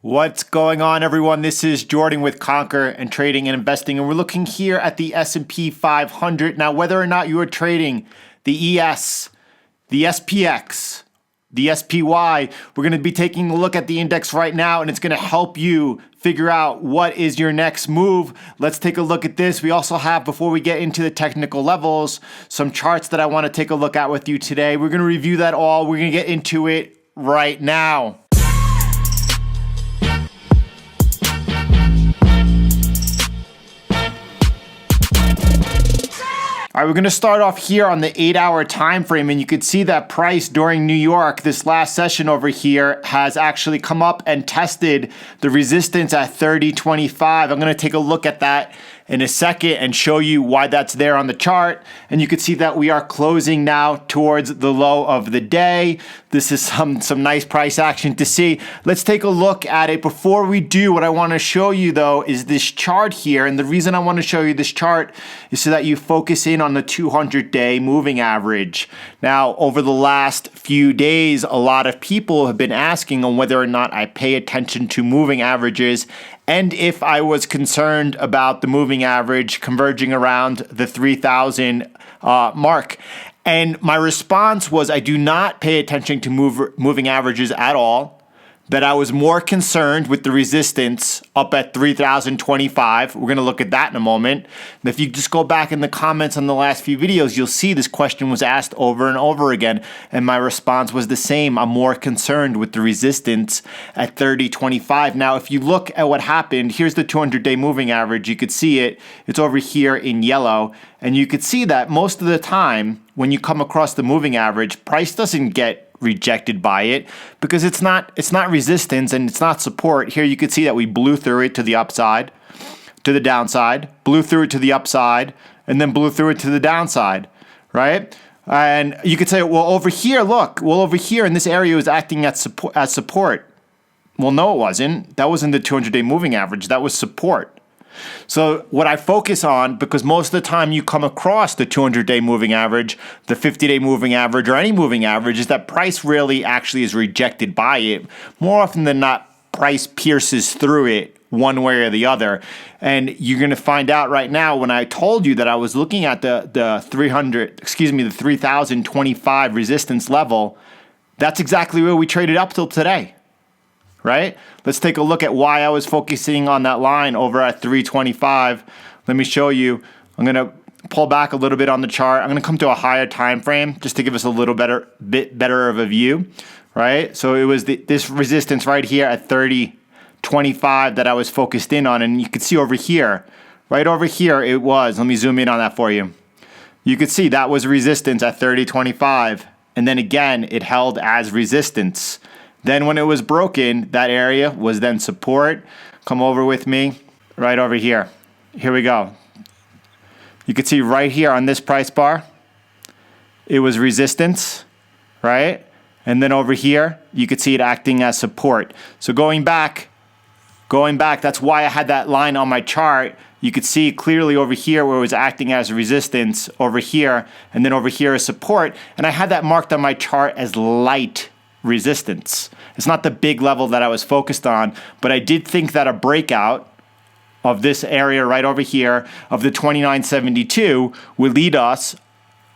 What's going on, everyone? This is Jordan with Conquer and Trading and Investing, and we're looking here at the S&P 500. Now, whether or not you are trading the ES, the SPX, the SPY, we're going to be taking a look at the index right now, and it's going to help you figure out what is your next move. Let's take a look at this. We also have, before we get into the technical levels, some charts that I want to take a look at with you today. We're going to review that all. We're going to get into it right now. All right, we're going to start off here on the 8-hour time frame, and you can see that price during New York, this last session over here, has actually come up and tested the resistance at 30.25. I'm going to take a look at that in a second and show you why that's there on the chart. And you can see that we are closing now towards the low of the day. This is some nice price action to see. Let's take a look at it. Before we do, what I want to show you though is this chart here. And the reason I want to show you this chart is so that you focus in on the 200-day moving average. Now, over the last few days, a lot of people have been asking on whether or not I pay attention to moving averages and if I was concerned about the moving average converging around the 3,000 mark. And my response was I do not pay attention to moving averages at all. That I was more concerned with the resistance up at 3,025. We're going to look at that in a moment. And if you just go back in the comments on the last few videos, you'll see this question was asked over and over again. And my response was the same. I'm more concerned with the resistance at 30.25. Now, if you look at what happened, here's the 200-day moving average. You could see it. It's over here in yellow. And you could see that most of the time when you come across the moving average, price doesn't get rejected by it because it's not resistance and it's not support. Here you could see that we blew through it to the upside, to the downside, blew through it to the upside, and then blew through it to the downside, right? And you could say, well, over here, look, over here in this area was acting as support. Well, no, it wasn't. That wasn't the 200-day moving average. That was support. So what I focus on, because most of the time you come across the 200-day moving average, the 50-day moving average, or any moving average, is that price really actually is rejected by it. More often than not, price pierces through it one way or the other. And you're going to find out right now when I told you that I was looking at the 3,025 resistance level, that's exactly where we traded up till today. Right? Let's take a look at why I was focusing on that line over at 325. Let me show you. I'm going to pull back a little bit on the chart. I'm going to come to a higher time frame just to give us a little bit better of a view, right? So it was this resistance right here at 30.25 that I was focused in on, and you can see over here, right over here it was. Let me zoom in on that for you. You could see that was resistance at 30.25, and then again it held as resistance. Then when it was broken, that area was then support. Come over with me, right over here. Here we go. You can see right here on this price bar, it was resistance, right? And then over here, you could see it acting as support. So going back, that's why I had that line on my chart. You could see clearly over here where it was acting as resistance over here, and then over here as support. And I had that marked on my chart as light resistance. It's not the big level that I was focused on, but I did think that a breakout of this area right over here of the 2972 would lead us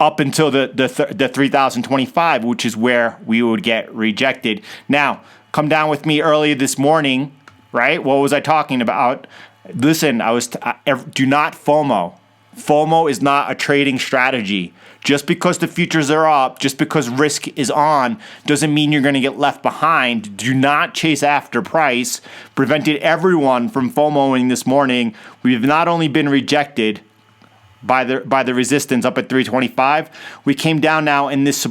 up until the 3025, which is where we would get rejected. Now, come down with me early this morning, right? What was I talking about? Listen, do not FOMO. FOMO is not a trading strategy. Just because the futures are up, just because risk is on, doesn't mean you're going to get left behind. Do not chase after price. Prevented everyone from FOMOing this morning. We've not only been rejected by the resistance up at 325, we came down now and this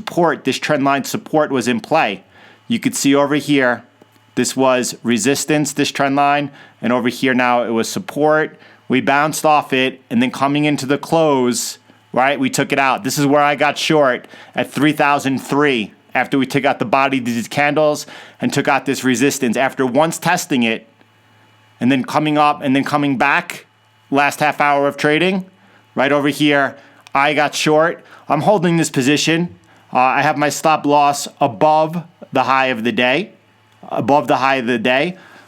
trend line support was in play. You could see over here, this was resistance, this trend line, and over here now it was support. We bounced off it, and then coming into the close, right, we took it out. This is where I got short at 3,003 after we took out the body of these candles and took out this resistance. After once testing it and then coming up and then coming back, last half hour of trading, right over here, I got short. I'm holding this position. I have my stop loss above the high of the day.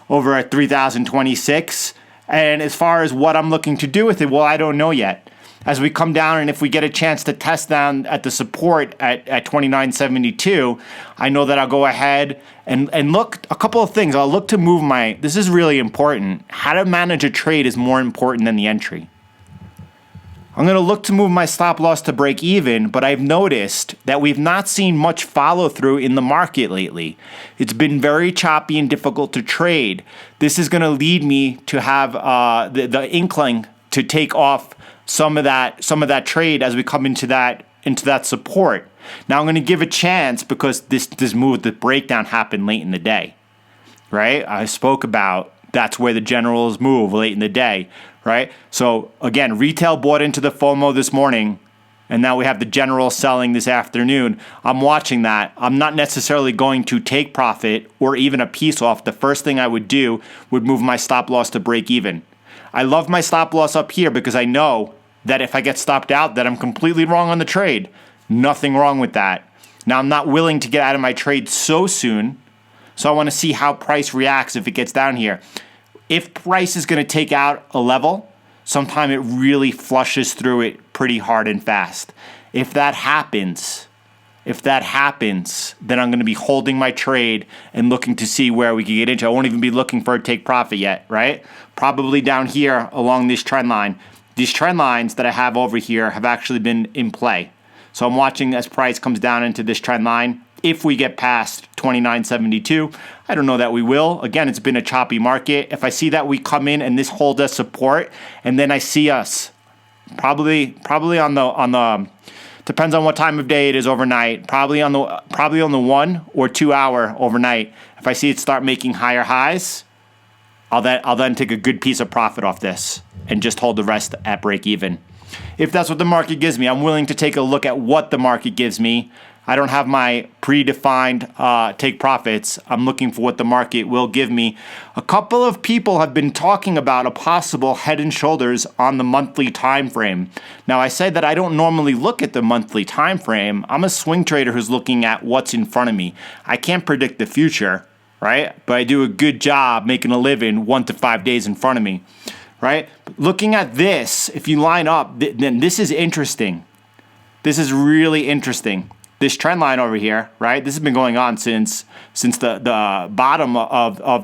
over at 3,026. And as far as what I'm looking to do with it, well, I don't know yet. As we come down, and if we get a chance to test down at the support at 29.72, I know that I'll go ahead and look a couple of things. I'll look to move this is really important. How to manage a trade is more important than the entry. I'm going to look to move my stop loss to break even, but I've noticed that we've not seen much follow through in the market lately. It's been very choppy and difficult to trade. This is going to lead me to have the inkling to take off some of that trade as we come into that support. Now I'm going to give a chance because this move, the breakdown happened late in the day, right? I spoke about that's where the generals move late in the day, right? So again, retail bought into the FOMO this morning, and now we have the general selling this afternoon. I'm watching that. I'm not necessarily going to take profit or even a piece off. The first thing I would do would move my stop loss to break even. I love my stop loss up here because I know that if I get stopped out, that I'm completely wrong on the trade. Nothing wrong with that. Now, I'm not willing to get out of my trade so soon, so I want to see how price reacts if it gets down here. If price is going to take out a level, sometime it really flushes through it pretty hard and fast. If that happens, then I'm going to be holding my trade and looking to see where we can get into. I won't even be looking for a take profit yet, right? Probably down here along this trend line. These trend lines that I have over here have actually been in play. So I'm watching as price comes down into this trend line. If we get past 29.72, I don't know that we will. Again, it's been a choppy market. If I see that we come in and this holds as support, and then I see us probably on the depends on what time of day it is overnight, probably on the 1 or 2 hour overnight. If I see it start making higher highs, I'll then take a good piece of profit off this and just hold the rest at break even. If that's what the market gives me, I'm willing to take a look at what the market gives me. I don't have my predefined take profits. I'm looking for what the market will give me. A couple of people have been talking about a possible head and shoulders on the monthly time frame. Now, I say that I don't normally look at the monthly time frame. I'm a swing trader who's looking at what's in front of me. I can't predict the future, right? But I do a good job making a living 1 to 5 days in front of me, right? Looking at this, if you line up, then this is interesting. This is really interesting. This trend line over here, right? This has been going on since the bottom of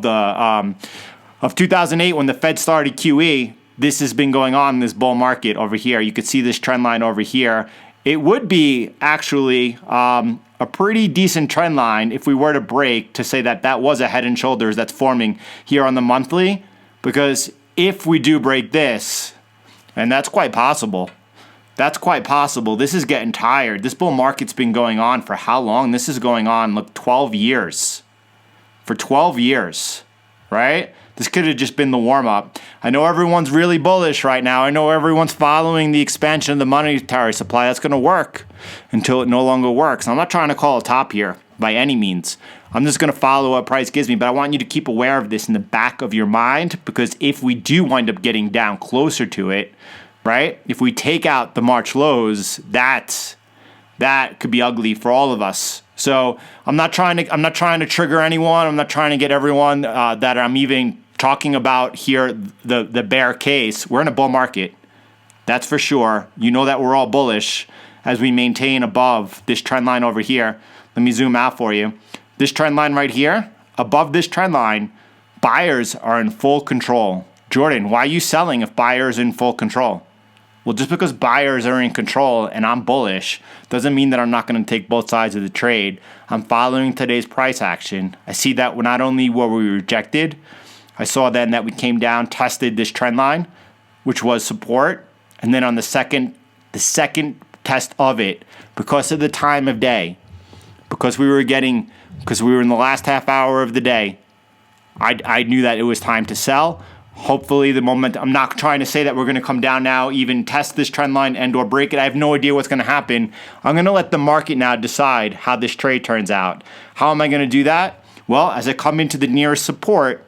2008 when the Fed started QE. This has been going on in this bull market over here. You could see this trend line over here. It would be actually a pretty decent trend line if we were to break to say that was a head and shoulders that's forming here on the monthly, because if we do break this, and that's quite possible. That's quite possible. This is getting tired. This bull market's been going on for how long? This is going on, 12 years. For 12 years, right? This could have just been the warm-up. I know everyone's really bullish right now. I know everyone's following the expansion of the monetary supply. That's going to work until it no longer works. I'm not trying to call a top here by any means. I'm just going to follow what price gives me, but I want you to keep aware of this in the back of your mind, because if we do wind up getting down closer to it, right? If we take out the March lows, that could be ugly for all of us. So I'm not trying to trigger anyone. I'm not trying to get everyone that I'm even talking about here the bear case. We're in a bull market. That's for sure. You know that we're all bullish as we maintain above this trend line over here. Let me zoom out for you. This trend line right here, above this trend line, buyers are in full control. Jordan, why are you selling if buyers are in full control? Well, just because buyers are in control and I'm bullish doesn't mean that I'm not going to take both sides of the trade. I'm following today's price action. I see that not only were we rejected, I saw then that we came down, tested this trend line, which was support, and then on the second test of it, because of the time of day, because we were in the last half hour of the day, I knew that it was time to sell. Hopefully the momentum, I'm not trying to say that we're going to come down now, even test this trend line and or break it. I have no idea what's going to happen. I'm going to let the market now decide how this trade turns out. How am I going to do that? Well, as I come into the nearest support,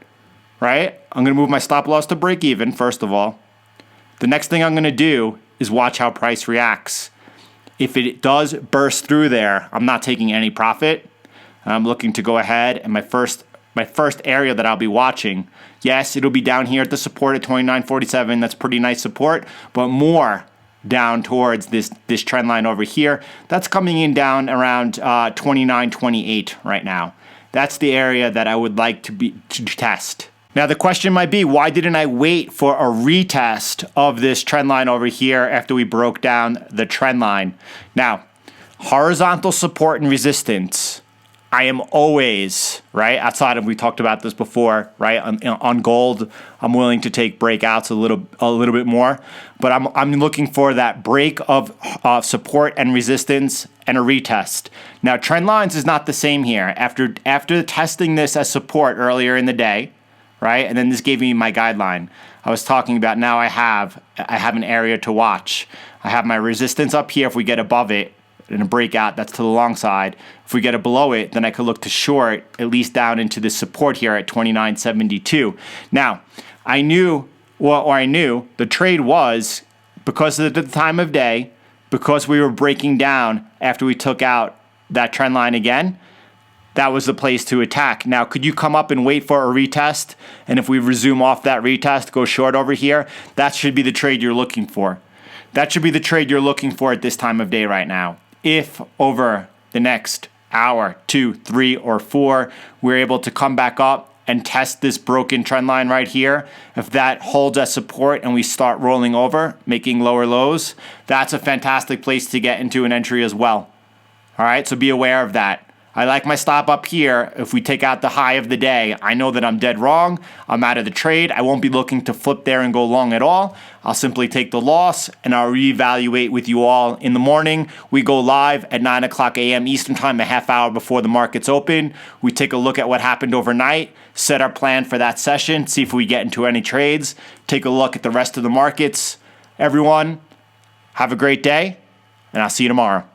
right, I'm going to move my stop loss to break even, first of all. The next thing I'm going to do is watch how price reacts. If it does burst through there, I'm not taking any profit. I'm looking to go ahead, and my first my first area that I'll be watching. Yes, it'll be down here at the support at 29.47. That's pretty nice support, but more down towards this trend line over here. That's coming in down around 29.28 right now. That's the area that I would like to test. Now the question might be, why didn't I wait for a retest of this trend line over here after we broke down the trend line? Now, horizontal support and resistance, I am always, right, outside of, we talked about this before, right, on gold, I'm willing to take breakouts a little bit more, but I'm looking for that break of support and resistance and a retest. Now, trend lines is not the same here. After testing this as support earlier in the day, right, and then this gave me my guideline. I was talking about now I have an area to watch. I have my resistance up here. If we get above it in a breakout, that's to the long side. If we get it below it, then I could look to short at least down into the support here at 29.72. Now, I knew the trade was, because of the time of day, because we were breaking down after we took out that trend line again, that was the place to attack. Now, could you come up and wait for a retest? And if we resume off that retest, go short over here, that should be the trade you're looking for. That should be the trade you're looking for at this time of day right now. If over the next hour, 2, 3, or 4, we're able to come back up and test this broken trend line right here, if that holds as support and we start rolling over, making lower lows, that's a fantastic place to get into an entry as well. All right, so be aware of that. I like my stop up here. If we take out the high of the day, I know that I'm dead wrong. I'm out of the trade. I won't be looking to flip there and go long at all. I'll simply take the loss and I'll reevaluate with you all in the morning. We go live at 9 o'clock a.m. Eastern time, a half hour before the markets open. We take a look at what happened overnight, set our plan for that session, see if we get into any trades, take a look at the rest of the markets. Everyone, have a great day, and I'll see you tomorrow.